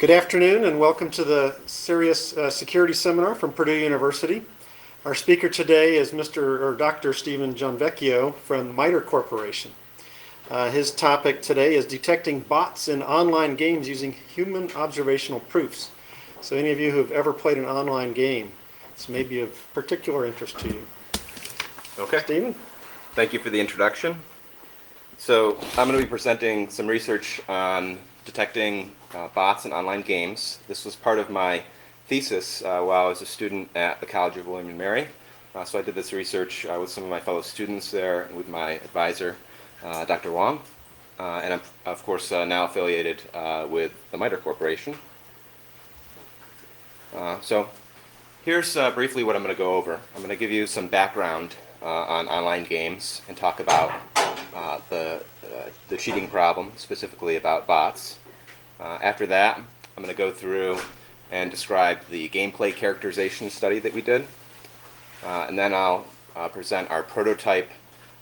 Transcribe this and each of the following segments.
Good afternoon and welcome to the CERIAS Security Seminar from Purdue University. Our speaker today is Dr. Stephen Gianvecchio from MITRE Corporation. His topic today is detecting bots in online games using human observational proofs. So any of you who have ever played an online game, this may be of particular interest to you. Okay. Stephen? Thank you for the introduction. So I'm going to be presenting some research on detecting bots in online games. This was part of my thesis while I was a student at the College of William & Mary. So I did this research with some of my fellow students there and with my advisor, Dr. Wong. And I'm, of course, now affiliated with the MITRE Corporation. So here's briefly what I'm going to go over. I'm going to give you some background on online games and talk about the cheating problem, specifically about bots. After that, I'm going to go through and describe the gameplay characterization study that we did. And then I'll present our prototype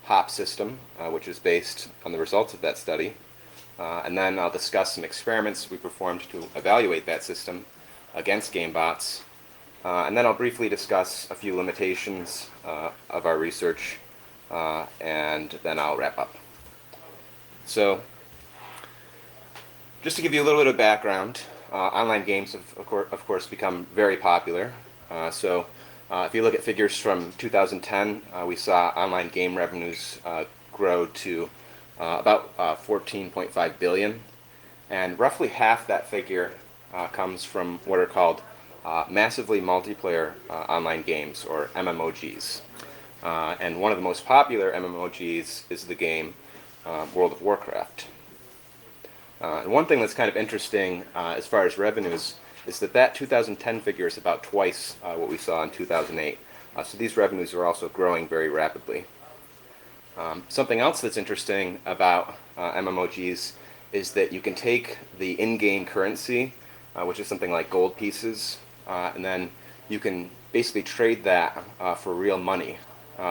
HOP system, which is based on the results of that study. And then I'll discuss some experiments we performed to evaluate that system against game bots. And then I'll briefly discuss a few limitations of our research, and then I'll wrap up. So, just to give you a little bit of background, online games have, of course, become very popular. If you look at figures from 2010, we saw online game revenues grow to about $14.5 billion, and roughly half that figure comes from what are called massively multiplayer online games, or MMOGs. And one of the most popular MMOGs is the game World of Warcraft. And one thing that's kind of interesting as far as revenues is that 2010 figure is about twice what we saw in 2008. So these revenues are also growing very rapidly. Something else that's interesting about MMOGs is that you can take the in-game currency, which is something like gold pieces, and then you can basically trade that for real money.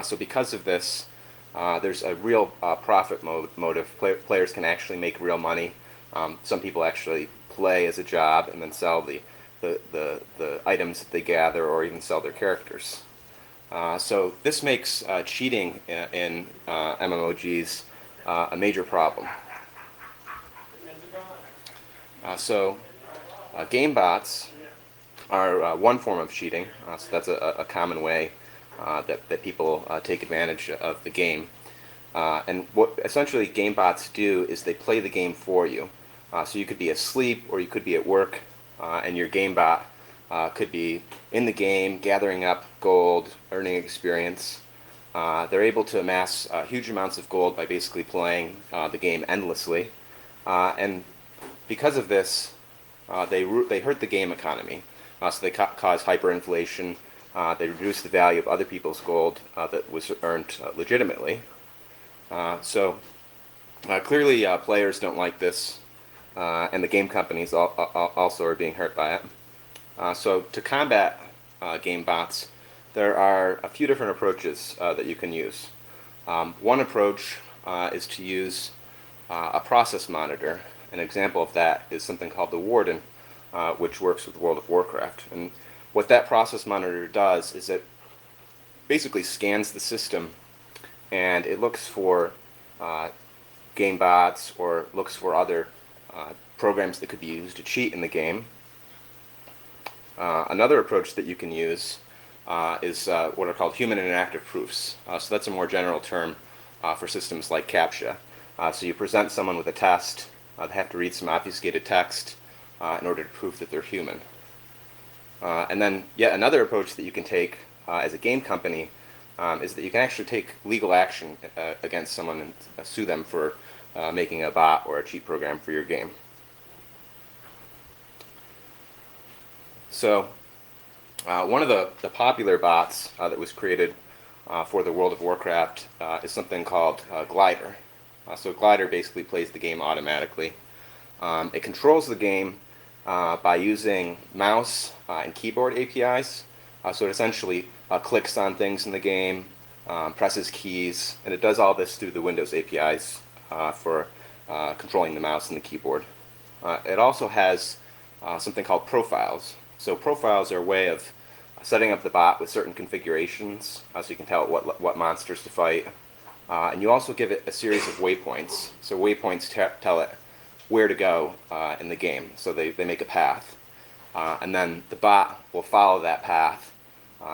So because of this, there's a real profit motive. Players can actually make real money. Some people actually play as a job and then sell the items that they gather, or even sell their characters. So this makes cheating in MMOGs a major problem. Game bots are one form of cheating, so that's a common way that people take advantage of the game. And what essentially game bots do is they play the game for you. So you could be asleep or you could be at work, and your game bot could be in the game gathering up gold, earning experience. They're able to amass huge amounts of gold by basically playing the game endlessly. And because of this, they hurt the game economy. So they cause hyperinflation. They reduce the value of other people's gold that was earned legitimately. Clearly players don't like this, and the game companies also are being hurt by it. So to combat game bots, there are a few different approaches that you can use. One approach is to use a process monitor. An example of that is something called the Warden, which works with World of Warcraft. And what that process monitor does is it basically scans the system, and it looks for game bots or looks for other programs that could be used to cheat in the game. Another approach that you can use is what are called human interactive proofs. So that's a more general term for systems like CAPTCHA. So you present someone with a test, they have to read some obfuscated text in order to prove that they're human. And then yet another approach that you can take as a game company is that you can actually take legal action against someone and sue them for making a bot or a cheat program for your game. So one of the popular bots that was created for the World of Warcraft is something called Glider. So Glider basically plays the game automatically. It controls the game by using mouse and keyboard APIs. So it essentially clicks on things in the game, presses keys, and it does all this through the Windows APIs for controlling the mouse and the keyboard. It also has something called profiles. So profiles are a way of setting up the bot with certain configurations, so you can tell it what monsters to fight. And you also give it a series of waypoints. So waypoints tell it where to go in the game. So they make a path. And then the bot will follow that path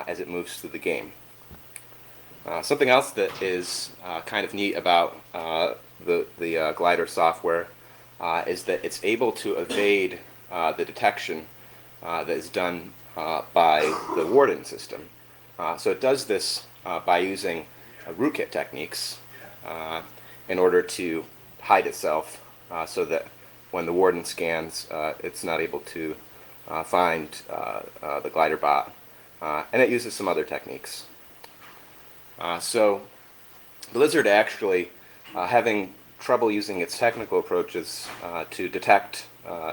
as it moves through the game. Something else that is kind of neat about the glider software is that it's able to evade the detection that is done by the warden system. So it does this by using rootkit techniques in order to hide itself so that when the warden scans, it's not able to find the glider bot. And it uses some other techniques. So Blizzard actually, having trouble using its technical approaches to detect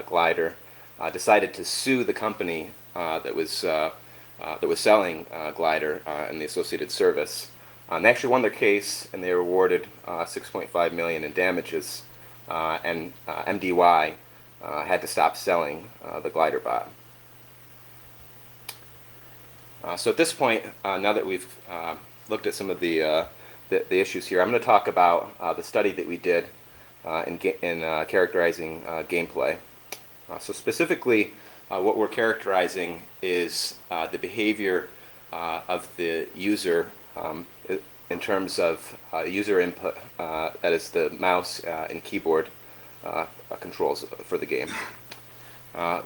glider, decided to sue the company that was selling glider and the associated service. They actually won their case, and they were awarded $6.5 million in damages, and MDY had to stop selling the glider bot. So at this point, now that we've looked at some of the issues here, I'm going to talk about the study that we did in characterizing gameplay. So specifically, what we're characterizing is the behavior of the user in terms of user input, that is the mouse and keyboard controls for the game.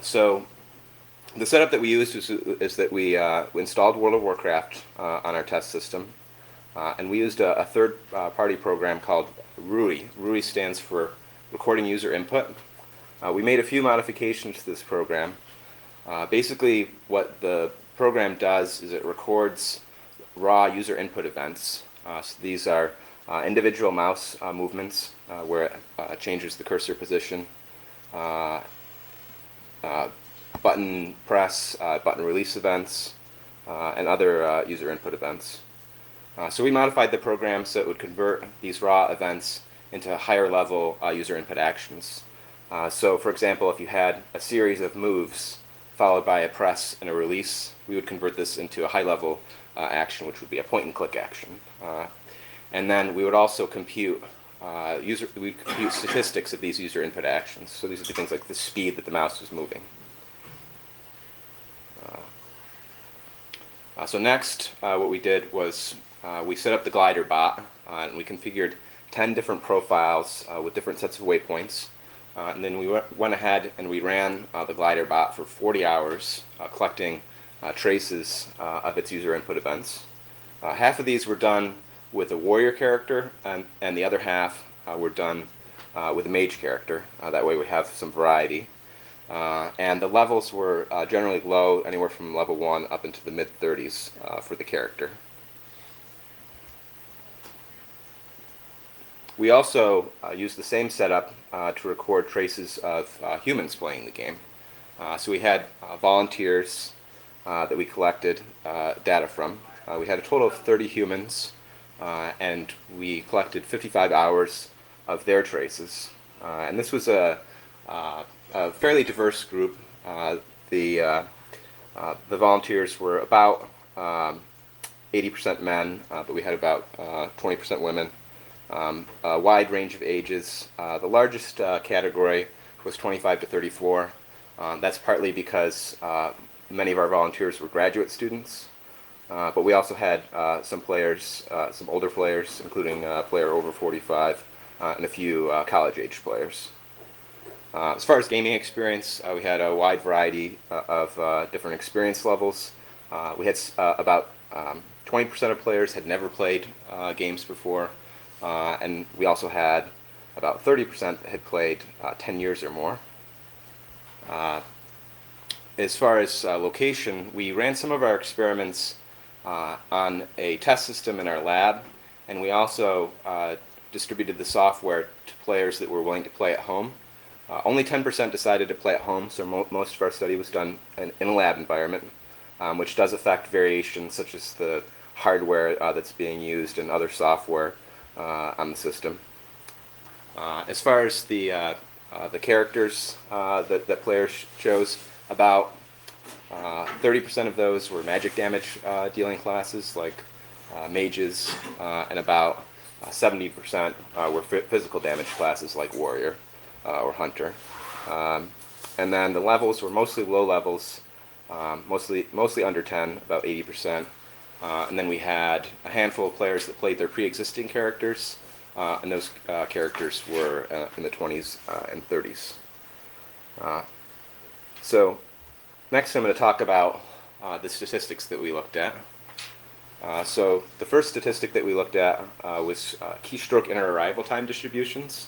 So the setup that we used is that we installed World of Warcraft on our test system, and we used a third-party program called RUI. RUI stands for Recording User Input. We made a few modifications to this program. Basically, what the program does is it records raw user input events. So these are individual mouse movements where it changes the cursor position, button press, button release events, and other user input events. So we modified the program so it would convert these raw events into higher level user input actions. So for example, if you had a series of moves followed by a press and a release, we would convert this into a high level action, which would be a point and click action. And then we would also compute statistics of these user input actions. So these would be things like the speed that the mouse was moving. So next, what we did was we set up the glider bot, and we configured 10 different profiles with different sets of waypoints. And then we went ahead and we ran the glider bot for 40 hours, collecting traces of its user input events. Half of these were done with a warrior character, and the other half were done with a mage character. That way we have some variety. And the levels were generally low, anywhere from level 1 up into the mid-30s for the character. We also used the same setup to record traces of humans playing the game. So we had volunteers that we collected data from. We had a total of 30 humans, and we collected 55 hours of their traces. And this was a fairly diverse group. The volunteers were about 80% men, but we had about 20% women. A wide range of ages. The largest category was 25 to 34. That's partly because many of our volunteers were graduate students, but we also had some players, some older players, including a player over 45, and a few college-age players. As far as gaming experience, we had a wide variety of different experience levels. We had about 20% of players had never played games before, and we also had about 30% that had played 10 years or more. As far as location, we ran some of our experiments on a test system in our lab, and we also distributed the software to players that were willing to play at home. Only 10% decided to play at home, so most of our study was done in a lab environment, which does affect variations such as the hardware that's being used and other software on the system. As far as the the characters that players chose. About 30% of those were magic damage dealing classes like mages, and about 70% were physical damage classes like warrior or hunter. And then the levels were mostly low levels, mostly under 10, about 80%. And then we had a handful of players that played their pre-existing characters, and those characters were in the 20s and 30s. So next I'm going to talk about the statistics that we looked at. So the first statistic that we looked at was keystroke inter-arrival time distributions.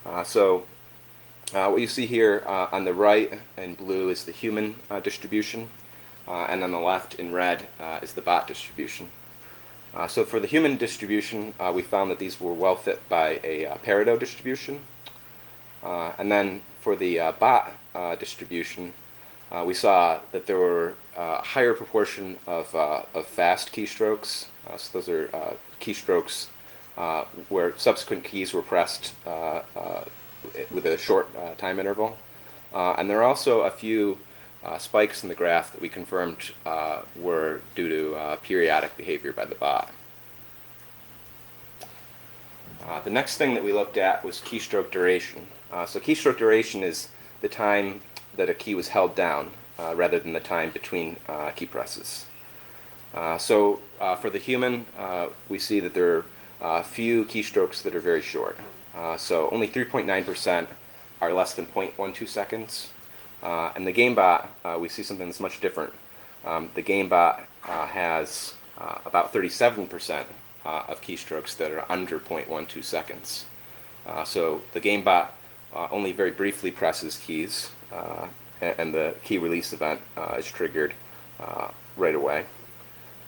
What you see here on the right in blue is the human distribution, and on the left in red is the bot distribution. So for the human distribution, we found that these were well fit by a Pareto distribution. And then for the bot distribution, we saw that there were a higher proportion of fast keystrokes. So those are keystrokes where subsequent keys were pressed with a short time interval. And there are also a few spikes in the graph that we confirmed were due to periodic behavior by the bot. The next thing that we looked at was keystroke duration. So keystroke duration is the time that a key was held down rather than the time between key presses. For the human, we see that there are a few keystrokes that are very short. So only 3.9% are less than 0.12 seconds. And the GameBot, we see something that's much different. The GameBot has about 37% of keystrokes that are under 0.12 seconds. So the GameBot only very briefly presses keys, and the key release event is triggered right away.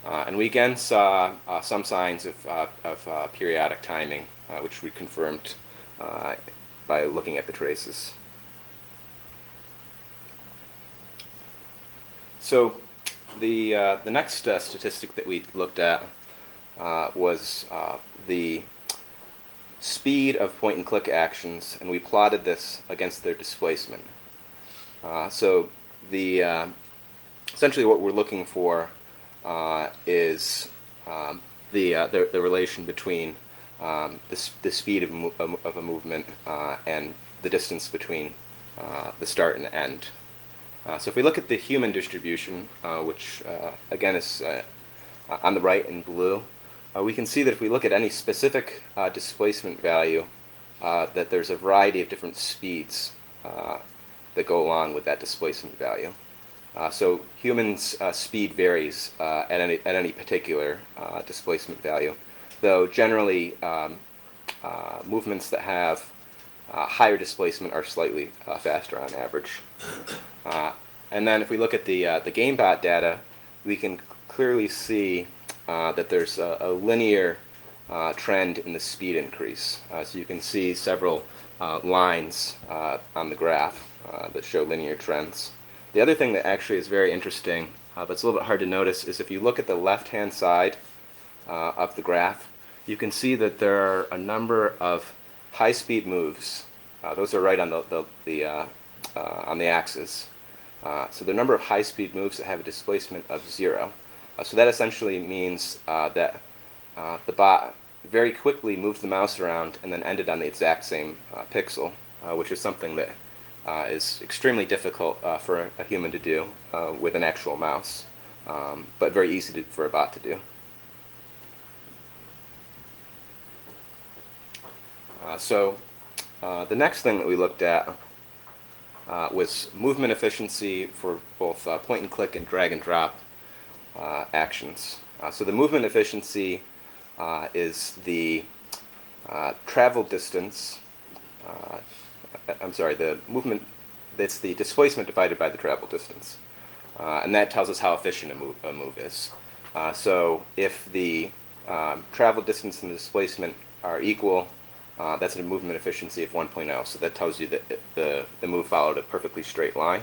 And we again saw some signs of periodic timing, which we confirmed by looking at the traces. So the next statistic that we looked at was the speed of point-and-click actions, and we plotted this against their displacement. Essentially what we're looking for is the relation between the speed of a movement and the distance between the start and end. So if we look at the human distribution, which again is on the right in blue, we can see that if we look at any specific displacement value, that there's a variety of different speeds that go along with that displacement value. So humans' speed varies at any particular displacement value, though generally movements that have higher displacement are slightly faster on average. And then if we look at the GameBot data, we can clearly see that there's a linear trend in the speed increase. So you can see several lines on the graph that show linear trends. The other thing that actually is very interesting, but it's a little bit hard to notice, is if you look at the left-hand side of the graph, you can see that there are a number of high-speed moves. Those are right on the axis. So the number of high-speed moves that have a displacement of 0. So that essentially means that the bot very quickly moved the mouse around and then ended on the exact same pixel, which is something that is extremely difficult for a human to do with an actual mouse, but very easy for a bot to do. The next thing that we looked at was movement efficiency for both point-and-click and drag-and-drop actions. So the movement efficiency is the travel distance. The movement. It's the displacement divided by the travel distance, and that tells us how efficient a move is. So if the travel distance and the displacement are equal, that's a movement efficiency of 1.0. So that tells you that the move followed a perfectly straight line.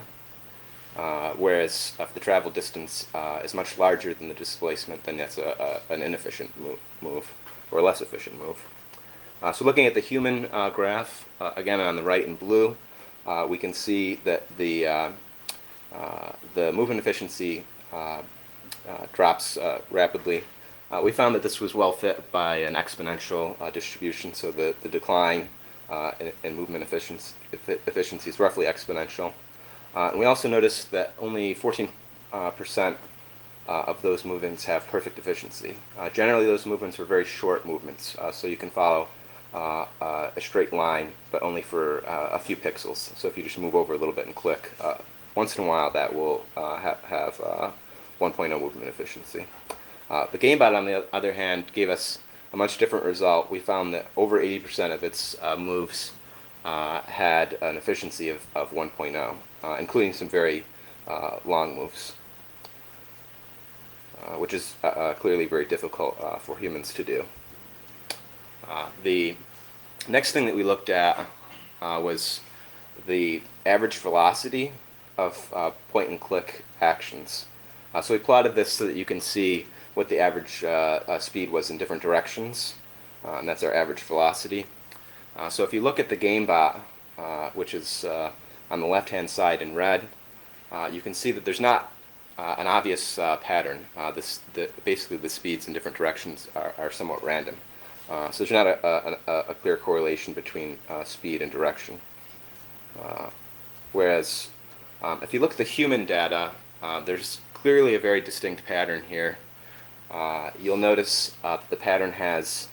Whereas if the travel distance is much larger than the displacement, then that's an inefficient move or a less efficient move. So looking at the human graph, again on the right in blue, we can see that the movement efficiency drops rapidly. We found that this was well fit by an exponential distribution, so the decline in movement efficiency is roughly exponential. And we also noticed that only 14% of those movements have perfect efficiency. Generally, those movements were very short movements, so you can follow a straight line, but only for a few pixels. So if you just move over a little bit and click, once in a while that will have 1.0 movement efficiency. The GameBot, on the other hand, gave us a much different result. We found that over 80% of its moves had an efficiency of 1.0, including some very long moves, which is clearly very difficult for humans to do. The next thing that we looked at was the average velocity of point-and-click actions. So we plotted this so that you can see what the average speed was in different directions, and that's our average velocity. So if you look at the GameBot, which is on the left-hand side in red, you can see that there's not an obvious pattern. Basically, the speeds in different directions are somewhat random. So there's not a clear correlation between speed and direction. Whereas if you look at the human data, there's clearly a very distinct pattern here. You'll notice the pattern has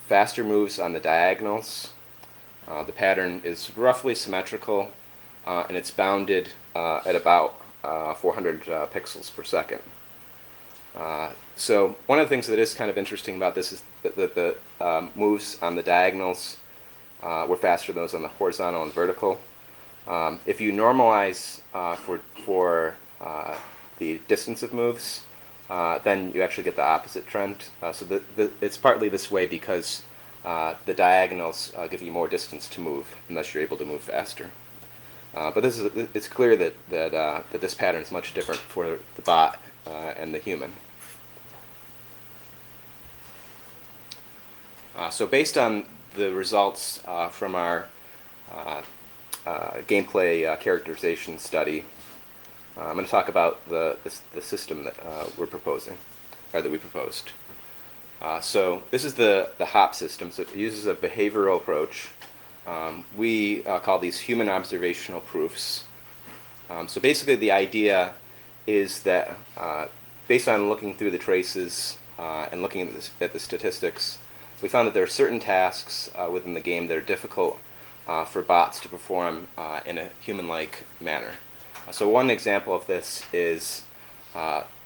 faster moves on the diagonals. The pattern is roughly symmetrical, and it's bounded at about 400 pixels per second. So one of the things that is kind of interesting about this is that the moves on the diagonals were faster than those on the horizontal and vertical. If you normalize for the distance of moves, then you actually get the opposite trend. So it's partly this way because the diagonals give you more distance to move, unless you're able to move faster. But it's clear that this pattern is much different for the bot and the human. So based on the results from our gameplay characterization study, I'm going to talk about the system that we're proposing, or that we proposed. So this is the HOP system. So it uses a behavioral approach. We call these human observational proofs. So basically the idea is that based on looking through the traces and looking at the statistics, we found that there are certain tasks within the game that are difficult for bots to perform in a human-like manner. So one example of this is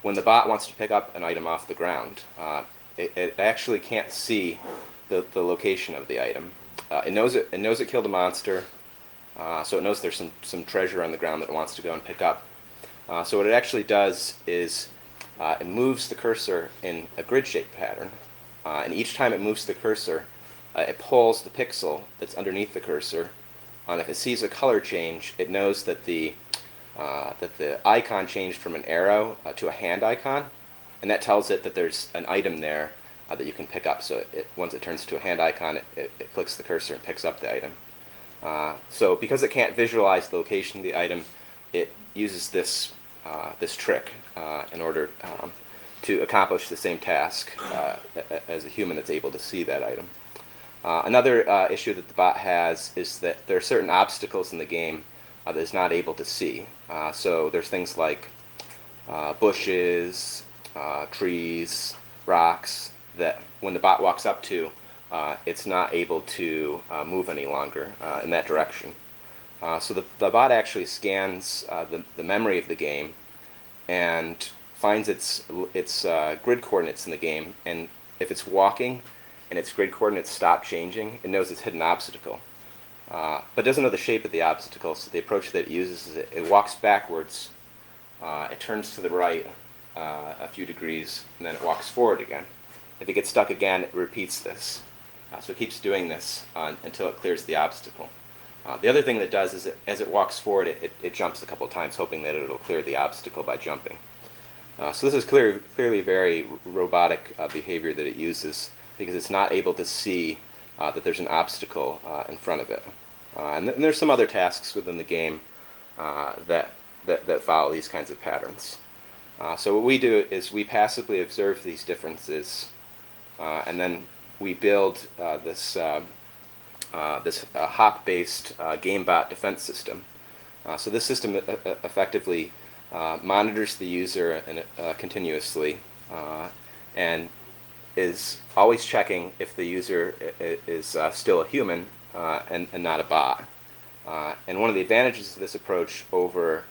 when the bot wants to pick up an item off the ground, it actually can't see the location of the item. It knows it killed a monster, so it knows there's some treasure on the ground that it wants to go and pick up. So what it actually does is it moves the cursor in a grid-shaped pattern, and each time it moves the cursor, it pulls the pixel that's underneath the cursor, and if it sees a color change, it knows that the icon changed from an arrow to a hand icon, and that tells it that there's an item there that you can pick up. So once it turns to a hand icon, it clicks the cursor and picks up the item. So because it can't visualize the location of the item, it uses this trick in order to accomplish the same task as a human that's able to see that item. Another issue that the bot has is that there are certain obstacles in the game that it's not able to see. So there's things like bushes, trees, rocks, that when the bot walks up to, it's not able to move any longer in that direction. So the bot actually scans the memory of the game and finds its grid coordinates in the game, and if it's walking and its grid coordinates stop changing, it knows it's hit an obstacle. But doesn't know the shape of the obstacle, so the approach that it uses is it walks backwards, it turns to the right a few degrees, and then it walks forward again. If it gets stuck again, it repeats this. So it keeps doing this until it clears the obstacle. The other thing that it does is as it walks forward, it jumps a couple of times, hoping that it'll clear the obstacle by jumping. So this is clearly very robotic behavior that it uses. because it's not able to see that there's an obstacle in front of it. And there's some other tasks within the game that follow these kinds of patterns. So what we do is we passively observe these differences, and then we build this hop-based game-bot defense system. So this system effectively monitors the user continuously and is always checking if the user is still a human and not a bot. And one of the advantages of this approach over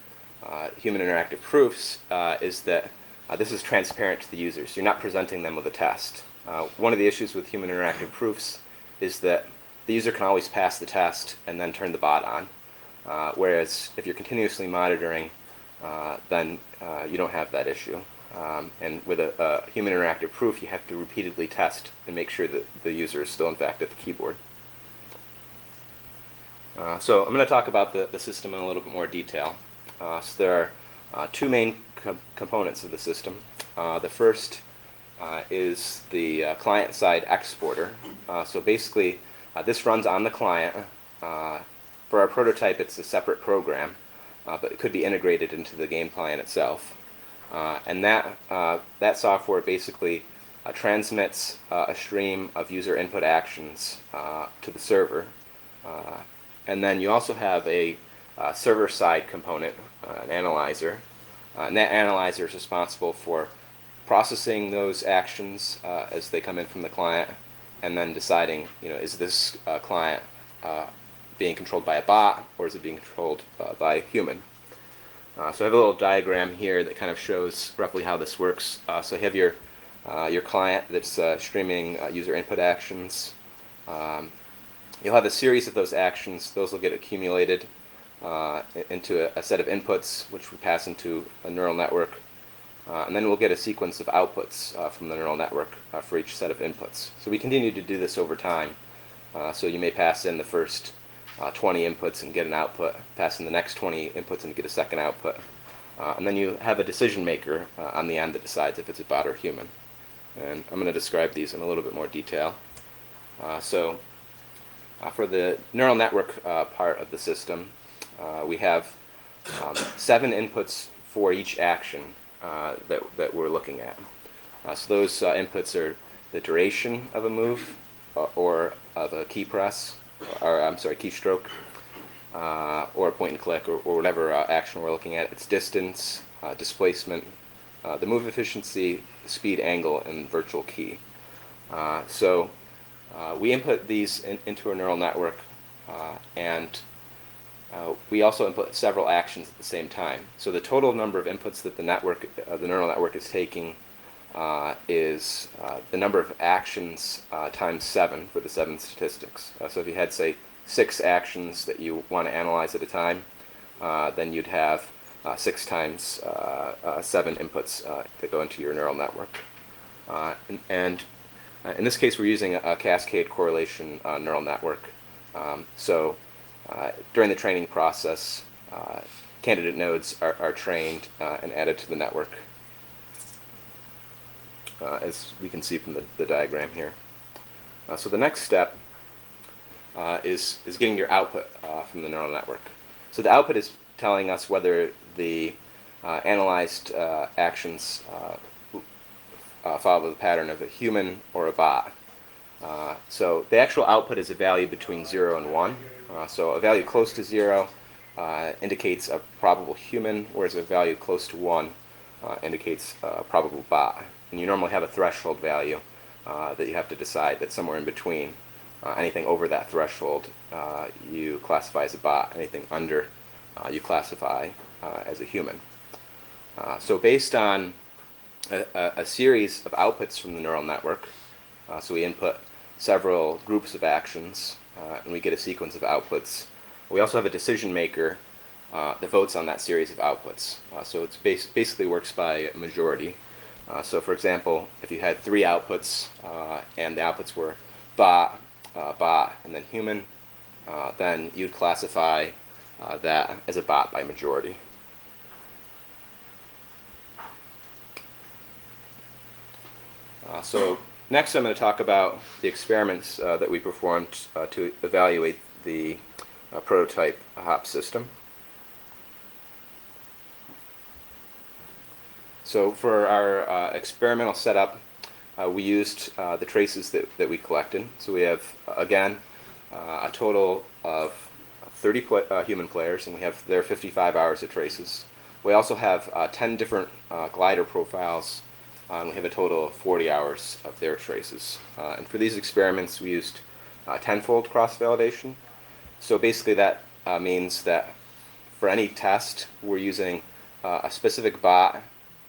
human interactive proofs is that this is transparent to the users. You're not presenting them with a test. One of the issues with human interactive proofs is that the user can always pass the test and then turn the bot on. Whereas if you're continuously monitoring, then you don't have that issue. And with a human interactive proof, you have to repeatedly test and make sure that the user is still in fact at the keyboard. So I'm going to talk about the system in a little bit more detail. So there are two main components of the system. The first is the client-side exporter. So basically, this runs on the client. For our prototype, it's a separate program, but it could be integrated into the game client itself. And that software basically transmits a stream of user input actions to the server. And then you also have a server-side component, an analyzer. And that analyzer is responsible for processing those actions as they come in from the client, and then deciding, is this client being controlled by a bot, or is it being controlled by a human? So I have a little diagram here that kind of shows roughly how this works. So you have your client that's streaming user input actions. You'll have a series of those actions. Those will get accumulated into a set of inputs, which we pass into a neural network. And then we'll get a sequence of outputs from the neural network for each set of inputs. So we continue to do this over time. So you may pass in the first 20 inputs and get an output, pass in the next 20 inputs and get a second output. And then you have a decision maker on the end that decides if it's a bot or human. And I'm going to describe these in a little bit more detail. So for the neural network part of the system, we have 7 inputs for each action that we're looking at. So those inputs are the duration of a move or of a key press, or I'm sorry, keystroke, or a point and click, or whatever action we're looking at. Its distance, displacement, the move efficiency, speed, angle, and virtual key. So we input these into a neural network, and we also input several actions at the same time. So the total number of inputs that the neural network is taking is the number of actions times 7 for the 7 statistics. So if you had, say, 6 actions that you want to analyze at a time, then you'd have 6 times 7 inputs that go into your neural network. And in this case, we're using a cascade correlation neural network. So during the training process, candidate nodes are trained and added to the network, as we can see from the diagram here. So the next step is getting your output from the neural network. So the output is telling us whether the analyzed actions follow the pattern of a human or a bot. So the actual output is a value between 0 and 1. So a value close to 0 indicates a probable human, whereas a value close to 1 indicates a probable bot. And you normally have a threshold value that you have to decide that's somewhere in between. Anything over that threshold you classify as a bot. Anything under you classify as a human. So based on a series of outputs from the neural network, so we input several groups of actions, and we get a sequence of outputs. We also have a decision maker that votes on that series of outputs. So it basically works by majority. So for example, if you had 3 outputs and the outputs were bot, and then human, then you'd classify that as a bot by majority. So Next, I'm going to talk about the experiments that we performed to evaluate the prototype HOP system. So for our experimental setup, we used the traces that we collected. So we have, again, a total of 30 human players, and we have their 55 hours of traces. We also have 10 different glider profiles, and we have a total of 40 hours of their traces. And for these experiments, we used tenfold cross-validation. So basically that means that for any test, we're using a specific bot,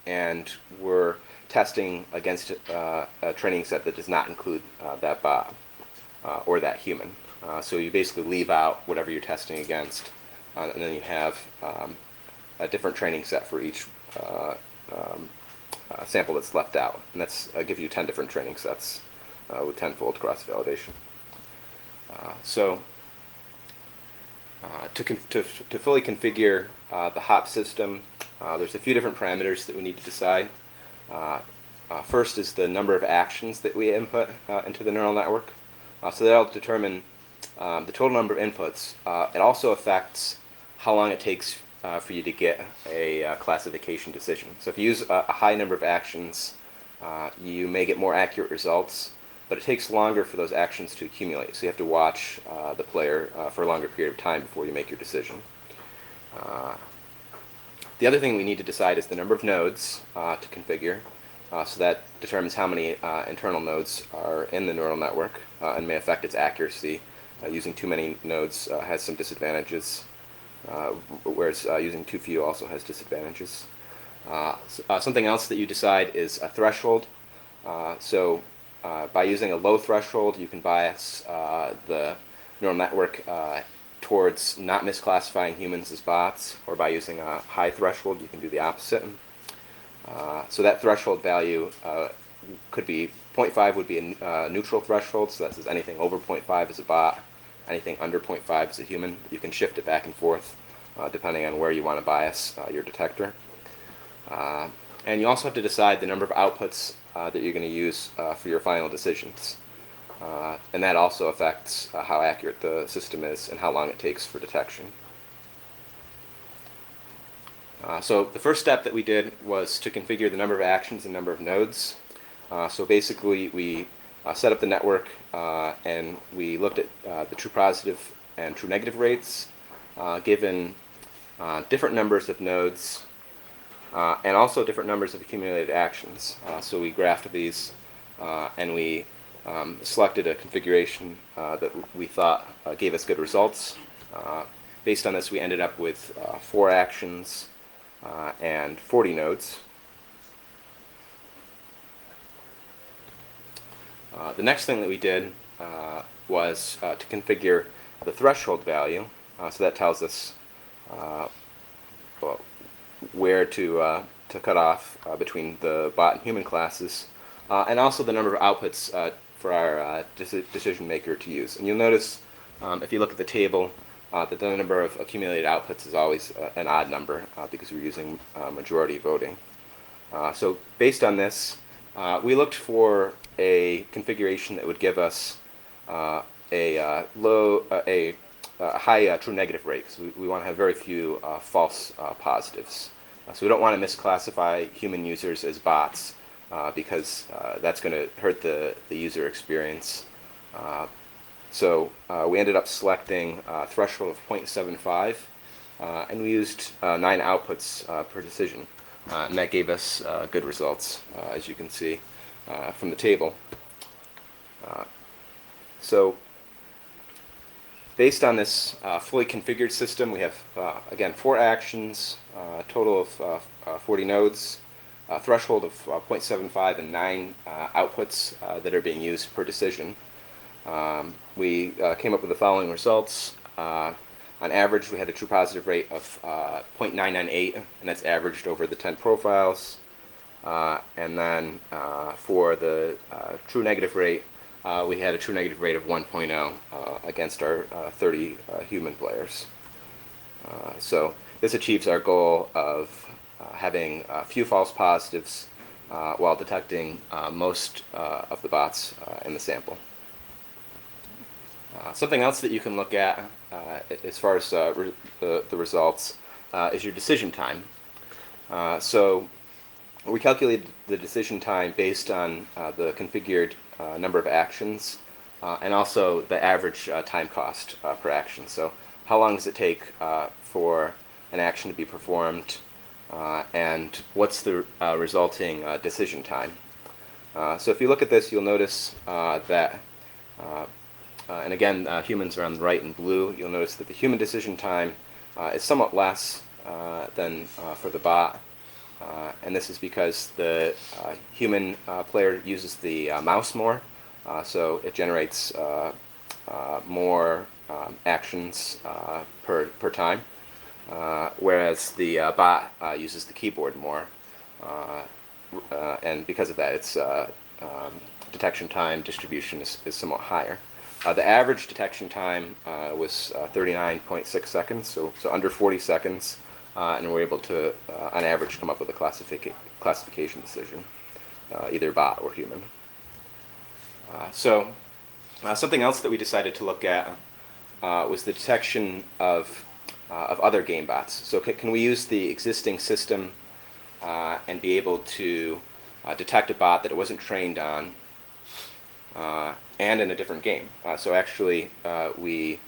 and we're testing against a training set that does not include that bot or that human. So you basically leave out whatever you're testing against, and then you have a different training set for each sample that's left out. And that's gives you 10 different training sets with tenfold cross-validation. To fully configure the HOP system, there's a few different parameters that we need to decide. First is the number of actions that we input into the neural network. So that'll determine the total number of inputs. It also affects how long it takes for you to get a classification decision. So if you use a high number of actions, you may get more accurate results, but it takes longer for those actions to accumulate. So you have to watch the player for a longer period of time before you make your decision. The other thing we need to decide is the number of nodes to configure. So that determines how many internal nodes are in the neural network and may affect its accuracy. Using too many nodes has some disadvantages, whereas using too few also has disadvantages. Something else that you decide is a threshold. By using a low threshold, you can bias the neural network towards not misclassifying humans as bots, or by using a high threshold, you can do the opposite. So that threshold value could be 0.5 would be a neutral threshold, so that says anything over 0.5 is a bot, anything under 0.5 is a human. You can shift it back and forth depending on where you want to bias your detector. And you also have to decide the number of outputs that you're going to use for your final decisions. And that also affects how accurate the system is and how long it takes for detection. So the first step that we did was to configure the number of actions and number of nodes. So basically we set up the network and we looked at the true positive and true negative rates given different numbers of nodes and also different numbers of accumulated actions. So we graphed these and we selected a configuration that we thought gave us good results. Based on this, we ended up with 4 actions and 40 nodes. The next thing that we did was to configure the threshold value. So that tells us where to cut off between the bot and human classes, and also the number of outputs for our decision maker to use. And you'll notice if you look at the table that the number of accumulated outputs is always an odd number because we're using majority voting. So based on this, we looked for a configuration that would give us a high true negative rate. So we want to have very few false positives. So we don't want to misclassify human users as bots because that's going to hurt the user experience. So we ended up selecting a threshold of 0.75, and we used 9 outputs per decision. And that gave us good results, as you can see from the table. So based on this fully configured system, we have, again, 4 actions, a total of 40 nodes, a threshold of 0.75, and 9 outputs that are being used per decision. We came up with the following results. On average, we had a true positive rate of 0.998, and that's averaged over the 10 profiles. And then for the true negative rate, we had a true negative rate of 1.0 against our 30 human players. So this achieves our goal of having few false positives while detecting most of the bots in the sample. Something else that you can look at as far as the results is your decision time. So we calculated the decision time based on the configured number of actions and also the average time cost per action. So how long does it take for an action to be performed, and what's the resulting decision time? So if you look at this, you'll notice that, and again, humans are on the right in blue, you'll notice that the human decision time is somewhat less than for the bot. And this is because the human player uses the mouse more, so it generates more actions per time, whereas the bot uses the keyboard more, and because of that, its detection time distribution is somewhat higher. The average detection time was 39.6 seconds, so under 40 seconds. And we're able to, on average, come up with a classification decision, either bot or human. So something else that we decided to look at was the detection of other game bots. So can we use the existing system and be able to detect a bot that it wasn't trained on and in a different game? So actually, we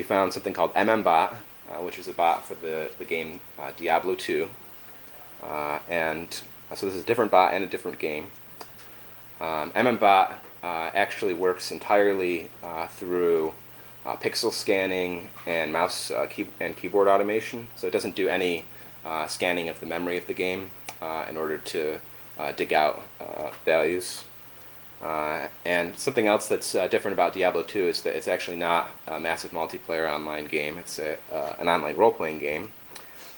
found something called MMBot, which is a bot for the game Diablo 2. And so this is a different bot and a different game. MMBot actually works entirely through pixel scanning and mouse and keyboard automation. So it doesn't do any scanning of the memory of the game in order to dig out values. And something else that's different about Diablo 2 is that it's actually not a massive multiplayer online game. It's an online role-playing game.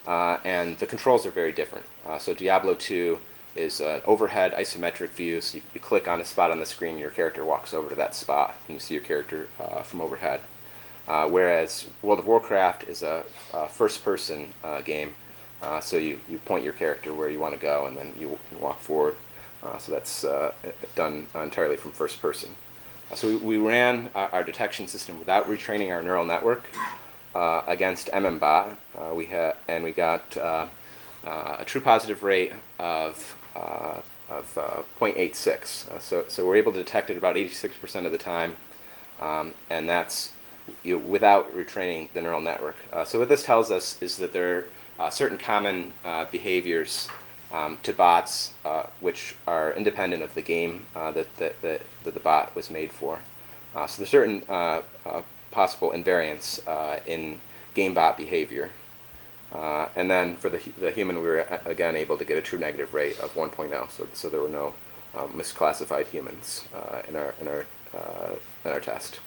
And the controls are very different. So Diablo 2 is an overhead isometric view, so you click on a spot on the screen, your character walks over to that spot, and you see your character from overhead. Whereas World of Warcraft is a first-person game, so you point your character where you want to go, and then you walk forward. So that's done entirely from first person. So we ran our detection system without retraining our neural network against MMBot. We got a true positive rate of 0.86. So we're able to detect it about 86% of the time, and that's without retraining the neural network. So what this tells us is that there are certain common behaviors to bots which are independent of the game that the bot was made for. So there's certain possible invariants in game bot behavior. And then for the human, we were again able to get a true negative rate of 1.0. So there were no misclassified humans in our test.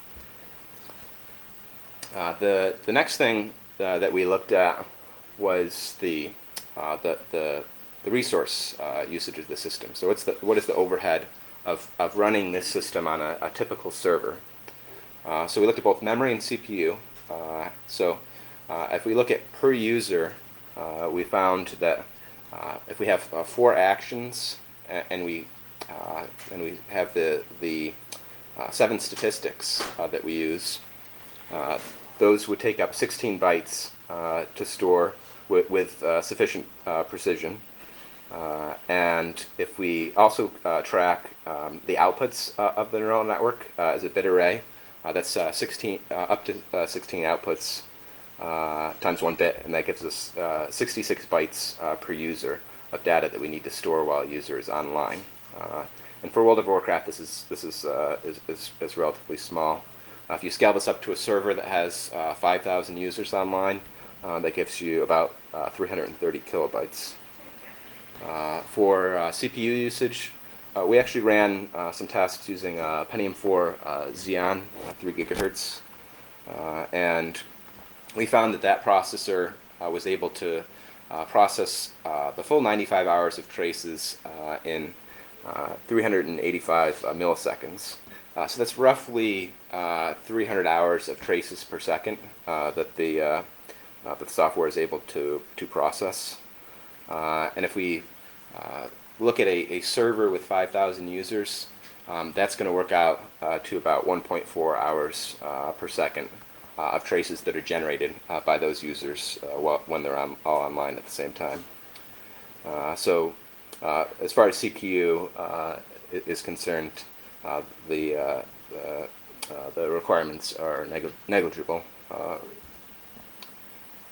The next thing that we looked at was the resource usage of the system. So what is the overhead of running this system on a typical server? So we looked at both memory and CPU. If we look at per user, we found that if we have 4 actions and we have the 7 statistics that we use, those would take up 16 bytes to store with sufficient precision. And if we also track the outputs of the neural network as a bit array, that's 16 up to 16 outputs times 1 bit, and that gives us 66 bytes per user of data that we need to store while a user is online. And for World of Warcraft, this is relatively small. If you scale this up to a server that has 5,000 users online, that gives you about 330 kilobytes. For CPU usage, we actually ran some tests using Pentium 4 Xeon 3 gigahertz, and we found that processor was able to process the full 95 hours of traces in 385 milliseconds. So that's roughly 300 hours of traces per second that the software is able to process. And if we look at a server with 5,000 users, that's going to work out to about 1.4 hours per second of traces that are generated by those users when they're all online at the same time. So as far as CPU is concerned, the requirements are negligible.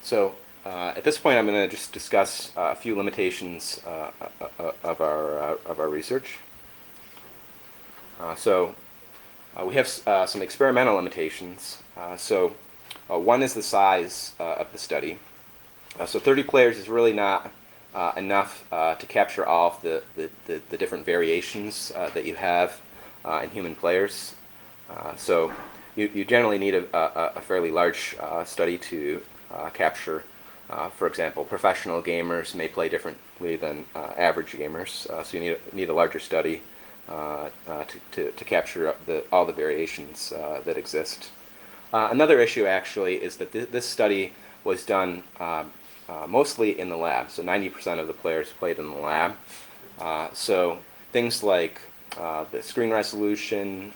So at this point, I'm going to just discuss a few limitations of our research. We have some experimental limitations. One is the size of the study. So 30 players is really not enough to capture all of the different variations that you have in human players. So you generally need a fairly large study to capture, for example, professional gamers may play differently than average gamers. So you need a larger study to capture all the variations that exist. Another issue actually is that this study was done mostly in the lab. So 90% of the players played in the lab. So things like the screen resolution,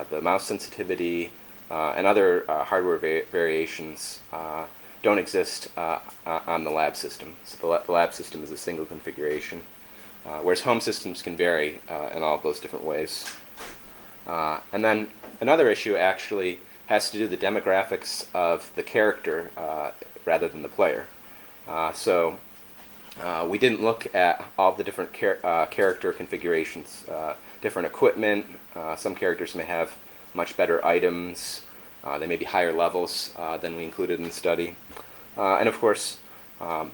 the mouse sensitivity, and other hardware variations don't exist on the lab system. So the lab system is a single configuration, whereas home systems can vary in all of those different ways. And then another issue actually has to do with the demographics of the character rather than the player. We didn't look at all the different character configurations, different equipment. Some characters may have much better items. They may be higher levels than we included in the study. And of course,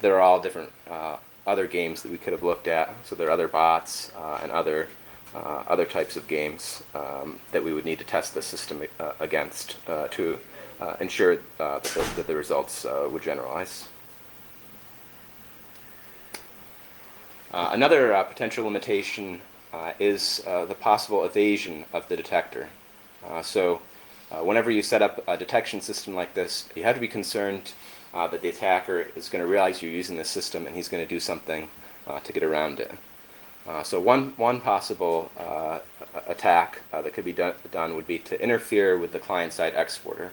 there are all different other games that we could have looked at. So there are other bots and other types of games that we would need to test the system against to ensure that the results would generalize. Another potential limitation is the possible evasion of the detector. Whenever you set up a detection system like this, you have to be concerned that the attacker is going to realize you're using this system and he's going to do something to get around it. One possible attack that could be done would be to interfere with the client-side exporter.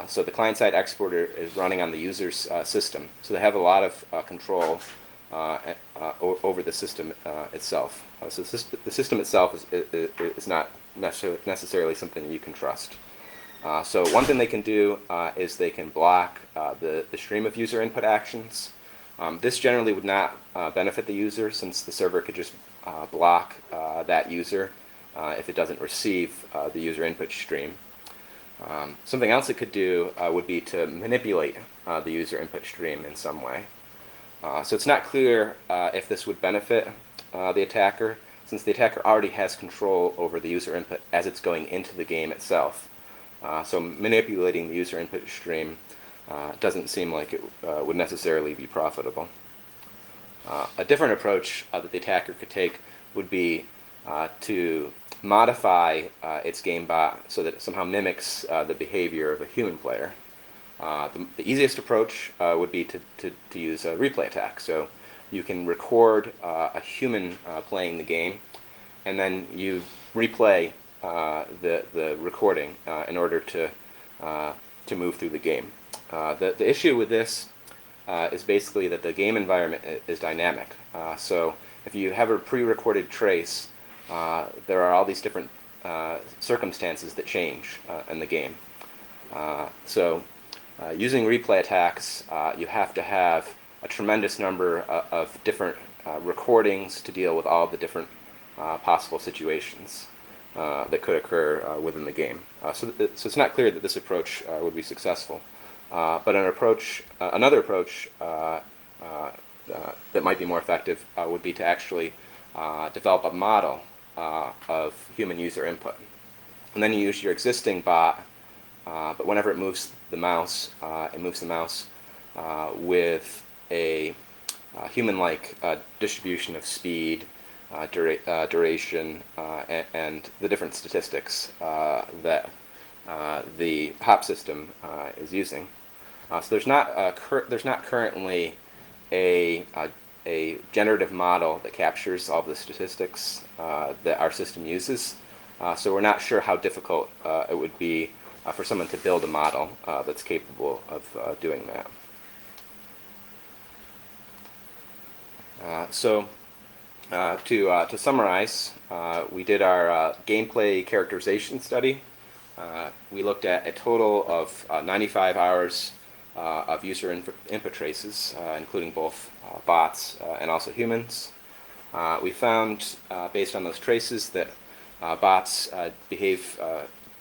So the client-side exporter is running on the user's system, so they have a lot of control over the system itself. So the system itself is not necessarily something you can trust. So one thing they can do is they can block the stream of user input actions. This generally would not benefit the user, since the server could just block that user if it doesn't receive the user input stream. Something else it could do would be to manipulate the user input stream in some way. So it's not clear if this would benefit the attacker, since the attacker already has control over the user input as it's going into the game itself. So manipulating the user input stream doesn't seem like it would necessarily be profitable. A different approach that the attacker could take would be to modify its game bot so that it somehow mimics the behavior of a human player. The easiest approach would be to use a replay attack. So you can record a human playing the game, and then you replay the recording in order to move through the game. The issue with this is basically that the game environment is dynamic. So if you have a pre-recorded trace, there are all these different circumstances that change in the game. Using replay attacks, you have to have a tremendous number of different recordings to deal with all the different possible situations that could occur within the game. So it's not clear that this approach would be successful. But another approach that might be more effective would be to actually develop a model of human user input. And then you use your existing bot, but whenever it moves the mouse with a human-like distribution of speed, duration, and the different statistics that the hop system is using. So there's not currently a a generative model that captures all the statistics that our system uses. So we're not sure how difficult it would be for someone to build a model that's capable of doing that. To summarize, we did our gameplay characterization study. We looked at a total of 95 hours of user input traces, including both bots and also humans. We found, based on those traces, that bots behave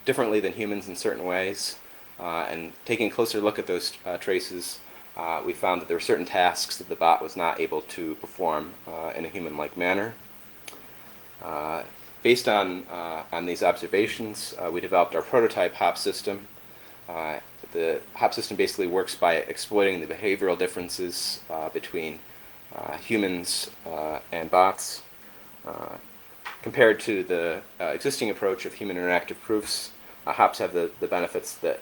differently than humans in certain ways. And taking a closer look at those traces, we found that there were certain tasks that the bot was not able to perform in a human-like manner. Based on these observations, we developed our prototype HOP system. The HOP system basically works by exploiting the behavioral differences between humans and bots. Compared to the existing approach of human interactive proofs, HOPs have the benefits that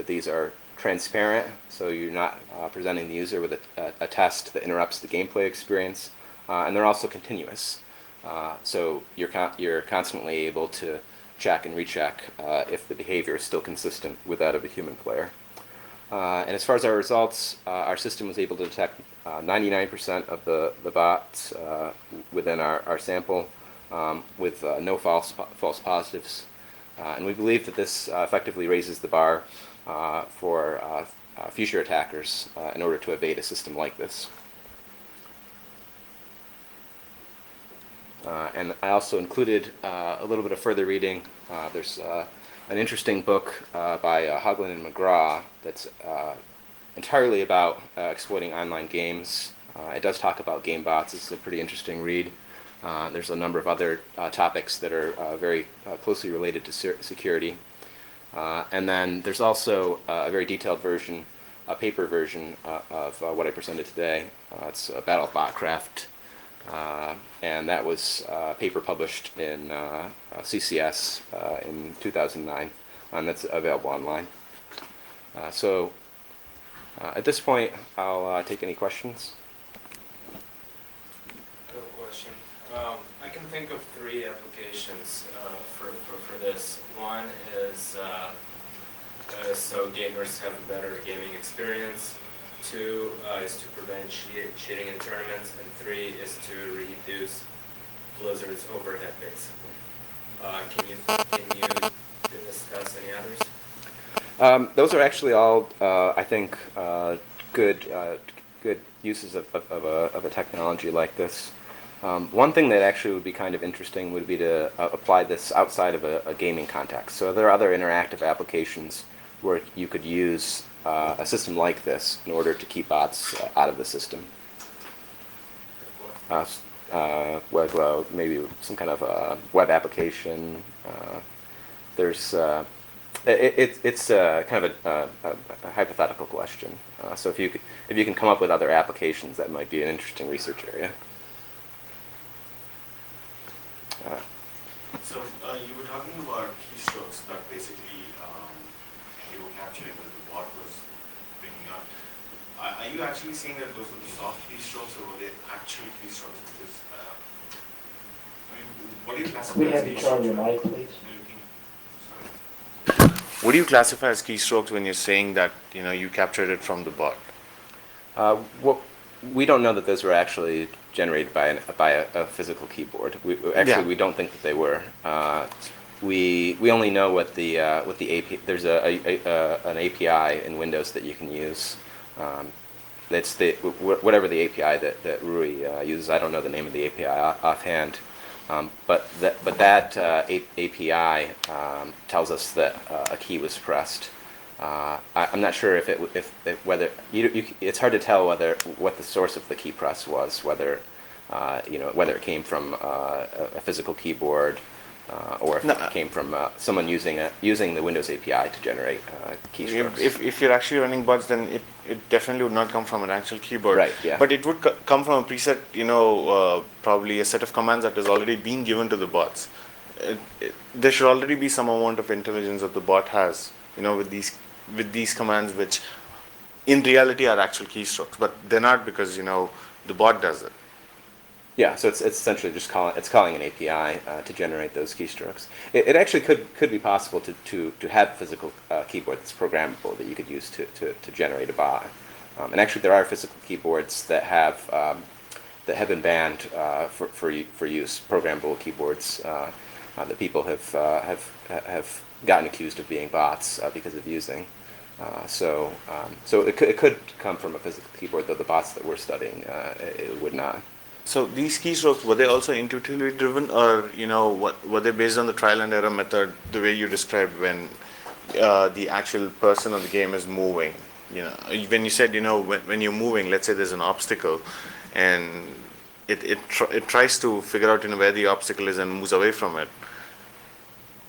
these are transparent, so you're not presenting the user with a test that interrupts the gameplay experience, and they're also continuous. So you're constantly able to check and recheck if the behavior is still consistent with that of a human player. And as far as our results, our system was able to detect 99% of the bots within our sample with no false positives. And we believe that this effectively raises the bar for future attackers in order to evade a system like this. And I also included a little bit of further reading. There's an interesting book by Hoagland and McGraw that's entirely about exploiting online games. It does talk about game bots. It's a pretty interesting read. There's a number of other topics that are very closely related to security. And then there's also a very detailed version, a paper version of what I presented today. It's Battle of Botcraft. And that was a paper published in CCS in 2009, and that's available online. So at this point, I'll take any questions. I have a question. I can think of 3 applications for this. One is so gamers have a better gaming experience. 2 is to prevent cheating in tournaments, and 3 is to reduce Blizzard's overhead, basically. Can you discuss any others? Those are actually all, I think, good uses of a technology like this. One thing that actually would be kind of interesting would be to apply this outside of a gaming context. So there are other interactive applications where you could use a system like this in order to keep bots out of the system. Maybe some kind of web application. There's it's kind of a hypothetical question. So if you can come up with other applications, that might be an interesting research area. So you were talking about keystrokes that basically you were capturing that the bot was bringing up. Are you actually saying that those were the soft keystrokes, or were they actual keystrokes? Because what do you classify We as have you turn your mic, please. What do you classify as keystrokes when you're saying that you captured it from the bot? Well, we don't know that those were actually generated by a physical keyboard. We don't think that they were. We only know what the API. There's an API in Windows that you can use. That's whatever the API that Rui uses. I don't know the name of the API offhand. But that API tells us that a key was pressed. I'm not sure whether it's hard to tell what the source of the key press was, whether it came from a physical keyboard or if it came from someone using the Windows API to generate keystrokes. If you're actually running bots, then it definitely would not come from an actual keyboard. Right. Yeah. But it would come from a preset, probably a set of commands that has already been given to the bots. There should already be some amount of intelligence that the bot has, with these commands, which in reality are actual keystrokes, but they're not, because the bot does it. Yeah, so it's essentially just calling an API to generate those keystrokes. It actually could be possible to have a physical keyboard that's programmable that you could use to generate a bot. And actually, there are physical keyboards that have been banned for use, programmable keyboards that people have gotten accused of being bots because of using. So it could come from a physical keyboard, though the bots that we're studying it would not. So these keystrokes, were they also intuitively driven, or were they based on the trial and error method, the way you described when the actual person of the game is moving? When you said when you're moving, let's say there's an obstacle, and it tries to figure out where the obstacle is and moves away from it.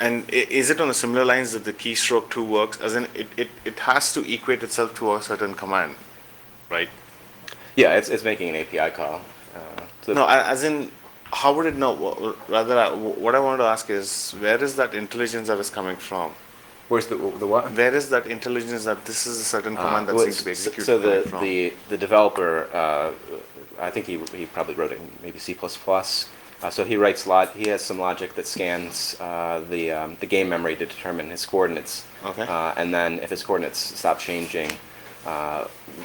And is it on the similar lines that the keystroke 2 works? As in, it has to equate itself to a certain command, right? Yeah, it's making an API call. No, as in, how would it know? Rather, what I wanted to ask is, where is that intelligence that is coming from? Where's the what? Where is that intelligence that this is a certain command that needs to be executed So coming from? the developer, I think he probably wrote it in maybe C++. So he writes he has some logic that scans the game memory to determine his coordinates. Okay. And then if his coordinates stop changing,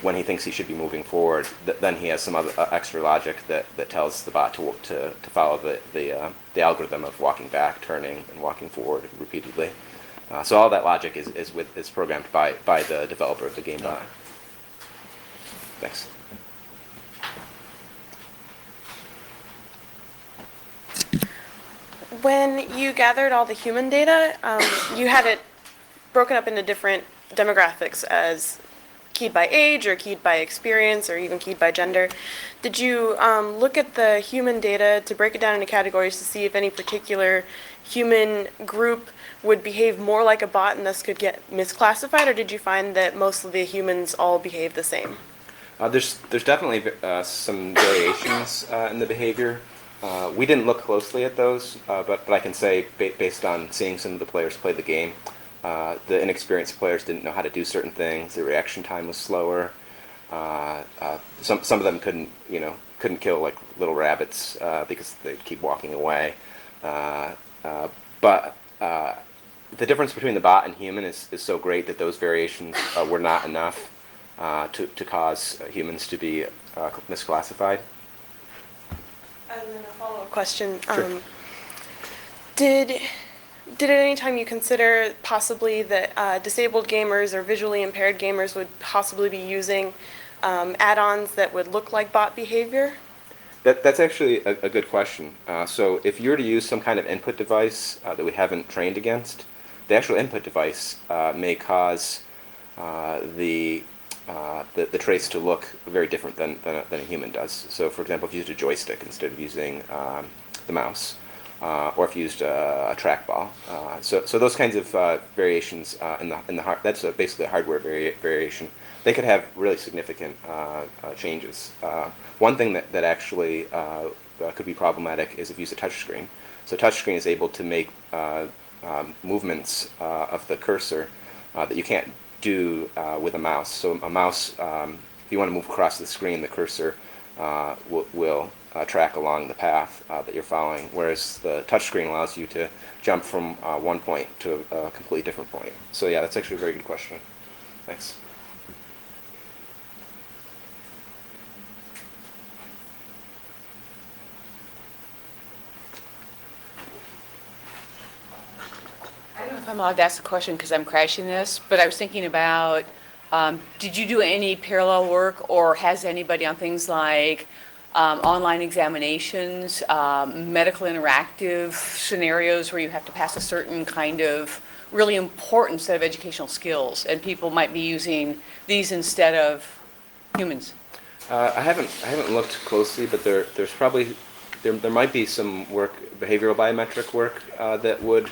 when he thinks he should be moving forward, then he has some other extra logic that tells the bot to follow the algorithm of walking back, turning, and walking forward repeatedly. So all that logic is programmed by the developer of the game bot. Thanks. When you gathered all the human data, you had it broken up into different demographics as keyed by age or keyed by experience or even keyed by gender. Did you look at the human data to break it down into categories to see if any particular human group would behave more like a bot and thus could get misclassified, or did you find that most of the humans all behave the same? There's definitely some variations in the behavior. We didn't look closely at those, but I can say based on seeing some of the players play the game, the inexperienced players didn't know how to do certain things. The reaction time was slower. Some of them couldn't kill like little rabbits because they keep walking away. But the difference between the bot and human is so great that those variations were not enough to cause humans to be misclassified. And then a follow-up question. Sure. Did at any time you consider possibly that disabled gamers or visually impaired gamers would possibly be using add-ons that would look like bot behavior? That's actually a good question. So if you were to use some kind of input device that we haven't trained against, the actual input device may cause the traits to look very different than a human does. So for example, if you used a joystick instead of using the mouse, or if you used a trackball. So those kinds of variations in the that's basically a hardware variation. They could have really significant changes. One thing that actually could be problematic is if you use a touchscreen. So touchscreen is able to make movements of the cursor that you can't do with a mouse. So a mouse, if you want to move across the screen, the cursor will track along the path that you're following, whereas the touchscreen allows you to jump from one point to a completely different point. So yeah, that's actually a very good question. Thanks. I don't know if I'm allowed to ask a question because I'm crashing this, but I was thinking about, did you do any parallel work, or has anybody on things like online examinations, medical interactive scenarios where you have to pass a certain kind of really important set of educational skills, and people might be using these instead of humans? I haven't looked closely, but there's probably there might be some work, behavioral biometric work that would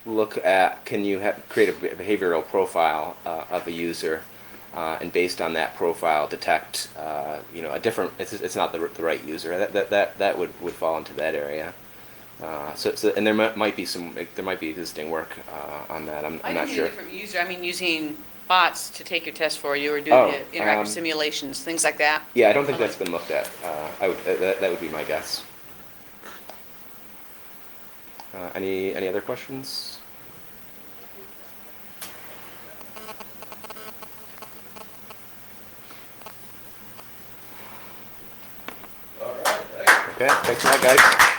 look at can you create a behavioral profile of a user, and based on that profile detect a different it's not the right user. That would fall into that area. So and there might be existing work on that. I'm not sure. Different user. I mean, using bots to take your test for you or do Oh, the interactive simulations, things like that? Yeah, I don't think that's been looked at. That would be my guess. Any other questions? Okay, thanks a lot, guys.